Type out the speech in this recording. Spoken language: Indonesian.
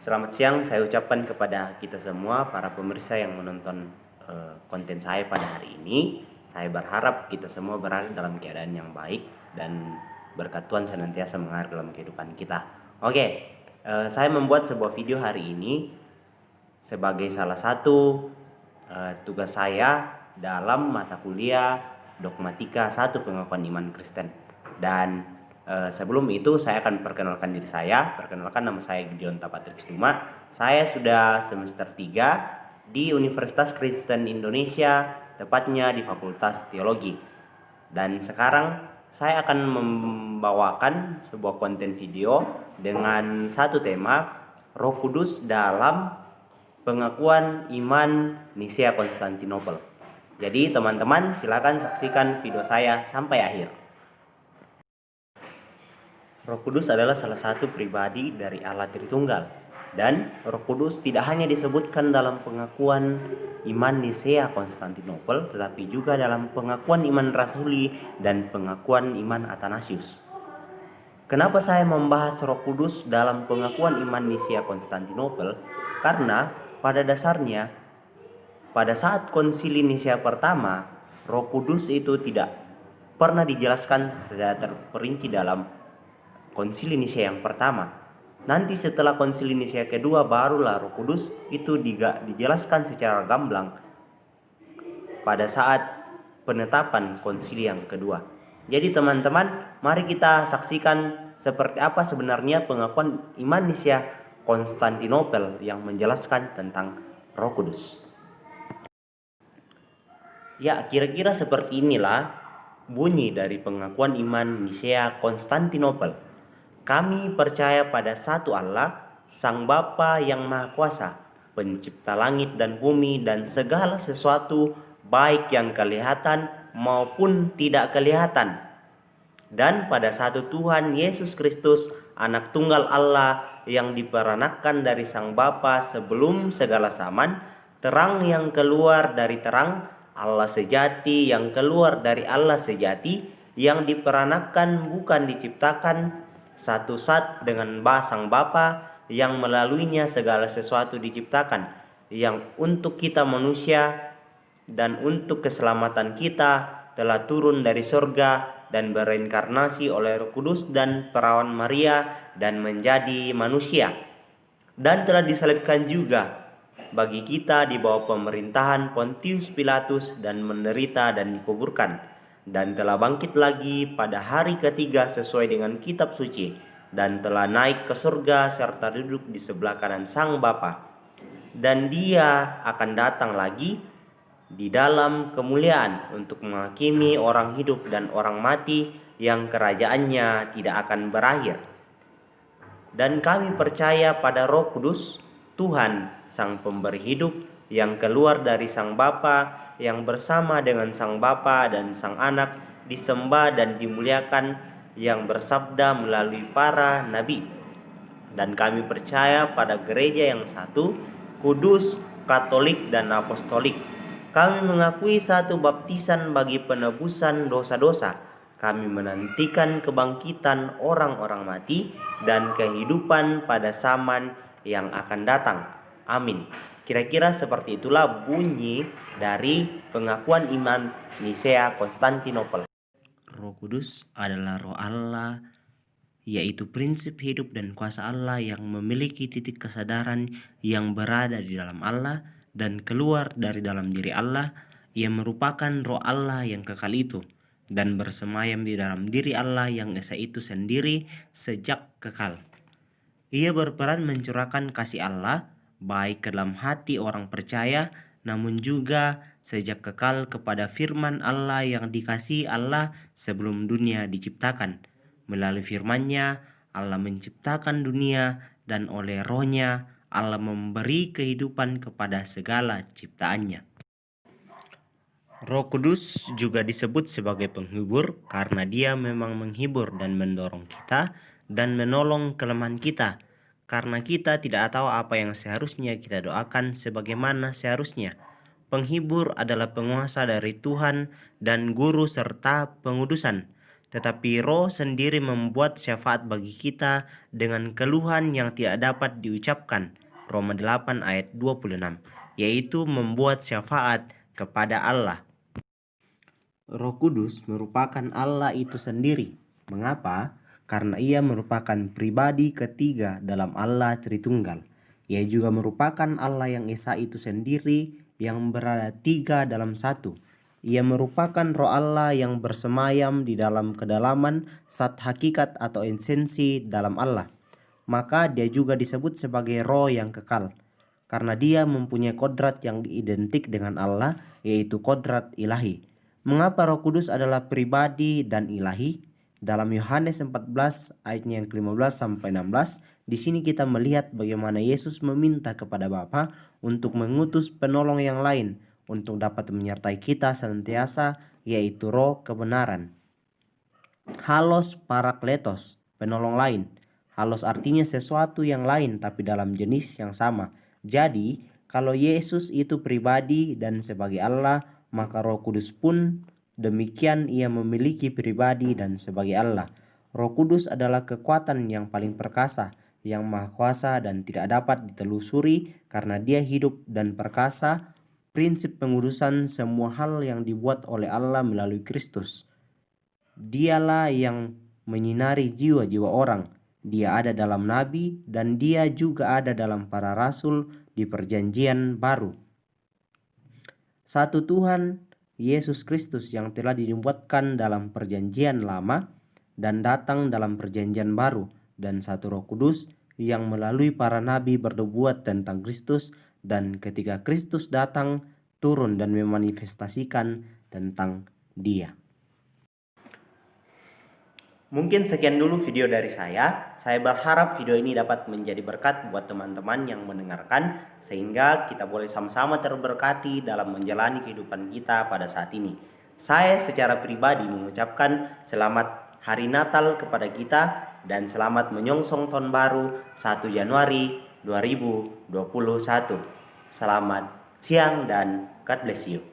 Selamat siang saya ucapkan kepada kita semua para pemirsa yang menonton konten saya pada hari ini. Saya berharap kita semua berada dalam keadaan yang baik dan berkat Tuhan senantiasa mengalir dalam kehidupan kita. Oke, saya membuat sebuah video hari ini sebagai salah satu tugas saya dalam mata kuliah Dogmatika 1 Pengakuan Iman Kristen. Dan sebelum itu saya akan perkenalkan diri saya. Perkenalkan, nama saya Gideon Tapatrix Duma. Saya sudah semester 3 di Universitas Kristen Indonesia, tepatnya di Fakultas Teologi. Dan sekarang saya akan membawakan sebuah konten video dengan satu tema, Roh Kudus dalam Pengakuan Iman Nisea Konstantinopel. Jadi teman-teman silakan saksikan video saya sampai akhir. Roh Kudus adalah salah satu pribadi dari Allah Tritunggal, dan Roh Kudus tidak hanya disebutkan dalam pengakuan iman Nisea Konstantinopel, tetapi juga dalam pengakuan iman Rasuli dan pengakuan iman Athanasius. Kenapa saya membahas Roh Kudus dalam pengakuan iman Nisea Konstantinopel? Karena pada dasarnya pada saat Konsili Nisea pertama, Roh Kudus itu tidak pernah dijelaskan secara terperinci dalam Konsili Nisea yang pertama. Nanti setelah Konsili Nisea kedua barulah Roh Kudus itu dijelaskan secara gamblang pada saat penetapan Konsili yang kedua. Jadi teman-teman, mari kita saksikan seperti apa sebenarnya pengakuan iman Nisea Konstantinopel yang menjelaskan tentang Roh Kudus. Ya, kira-kira seperti inilah bunyi dari pengakuan iman Nisea Konstantinopel. Kami percaya pada satu Allah, Sang Bapa yang Maha Kuasa, pencipta langit dan bumi dan segala sesuatu, baik yang kelihatan maupun tidak kelihatan. Dan pada satu Tuhan Yesus Kristus, Anak Tunggal Allah yang diperanakkan dari Sang Bapa sebelum segala zaman, terang yang keluar dari terang, Allah sejati yang keluar dari Allah sejati, yang diperanakkan bukan diciptakan, satu zat dengan Sang Bapa, yang melaluinya segala sesuatu diciptakan, yang untuk kita manusia dan untuk keselamatan kita telah turun dari sorga dan bereinkarnasi oleh Roh Kudus dan perawan Maria dan menjadi manusia, dan telah disalibkan juga bagi kita di bawah pemerintahan Pontius Pilatus dan menderita dan dikuburkan, dan telah bangkit lagi pada hari ketiga sesuai dengan kitab suci, dan telah naik ke surga serta duduk di sebelah kanan Sang Bapa, dan Dia akan datang lagi di dalam kemuliaan untuk menghakimi orang hidup dan orang mati, yang kerajaannya tidak akan berakhir. Dan kami percaya pada Roh Kudus, Tuhan Sang Pemberi hidup, yang keluar dari Sang Bapa, yang bersama dengan Sang Bapa dan Sang Anak disembah dan dimuliakan, yang bersabda melalui para nabi. Dan kami percaya pada gereja yang satu, kudus, katolik, dan apostolik. Kami mengakui satu baptisan bagi penebusan dosa-dosa. Kami menantikan kebangkitan orang-orang mati dan kehidupan pada zaman yang akan datang. Amin. Kira-kira seperti itulah bunyi dari pengakuan iman Nisea Konstantinopel. Roh Kudus adalah Roh Allah, yaitu prinsip hidup dan kuasa Allah yang memiliki titik kesadaran yang berada di dalam Allah dan keluar dari dalam diri Allah. Ia merupakan Roh Allah yang kekal itu dan bersemayam di dalam diri Allah yang esa itu sendiri sejak kekal. Ia berperan mencurahkan kasih Allah baik ke dalam hati orang percaya, namun juga sejak kekal kepada firman Allah yang dikasihi Allah sebelum dunia diciptakan. Melalui firman-Nya, Allah menciptakan dunia, dan oleh Roh-Nya, Allah memberi kehidupan kepada segala ciptaannya. Roh Kudus juga disebut sebagai penghibur karena Dia memang menghibur dan mendorong kita dan menolong kelemahan kita, karena kita tidak tahu apa yang seharusnya kita doakan sebagaimana seharusnya. Penghibur adalah penguasa dari Tuhan dan guru serta pengudusan. tetapi Roh sendiri membuat syafaat bagi kita dengan keluhan yang tidak dapat diucapkan. Roma 8 ayat 26, yaitu membuat syafaat kepada Allah. Roh Kudus merupakan Allah itu sendiri. Mengapa? Karena ia merupakan pribadi ketiga dalam Allah Tritunggal. Ia juga merupakan Allah yang Esa itu sendiri yang berada tiga dalam satu. Ia merupakan roh Allah yang bersemayam di dalam kedalaman zat hakikat atau esensi dalam Allah. Maka dia juga disebut sebagai roh yang kekal. Karena dia mempunyai kodrat yang identik dengan Allah, yaitu kodrat ilahi. Mengapa Roh Kudus adalah pribadi dan ilahi? Dalam Yohanes 14 ayatnya yang ke-15 sampai 16, di sini kita melihat bagaimana Yesus meminta kepada Bapa untuk mengutus penolong yang lain untuk dapat menyertai kita senantiasa, yaitu Roh kebenaran. Halos parakletos, penolong lain. Halos artinya sesuatu yang lain tapi dalam jenis yang sama. Jadi, kalau Yesus itu pribadi dan sebagai Allah, maka Roh Kudus pun demikian, ia memiliki pribadi dan sebagai Allah. Roh Kudus adalah kekuatan yang paling perkasa, yang maha kuasa dan tidak dapat ditelusuri karena dia hidup dan perkasa. Prinsip pengudusan semua hal yang dibuat oleh Allah melalui Kristus. Dialah yang menyinari jiwa-jiwa orang. Dia ada dalam nabi dan dia juga ada dalam para rasul di perjanjian baru. Satu Tuhan Yesus Kristus yang telah dinubuatkan dalam perjanjian lama dan datang dalam perjanjian baru, dan satu Roh Kudus yang melalui para nabi bernubuat tentang Kristus, dan ketika Kristus datang turun dan memanifestasikan tentang Dia. Mungkin sekian dulu video dari saya. Saya berharap video ini dapat menjadi berkat buat teman-teman yang mendengarkan, sehingga kita boleh sama-sama terberkati dalam menjalani kehidupan kita pada saat ini. Saya secara pribadi mengucapkan selamat Hari Natal kepada kita dan selamat menyongsong tahun baru 1 Januari 2021. Selamat siang dan God bless you.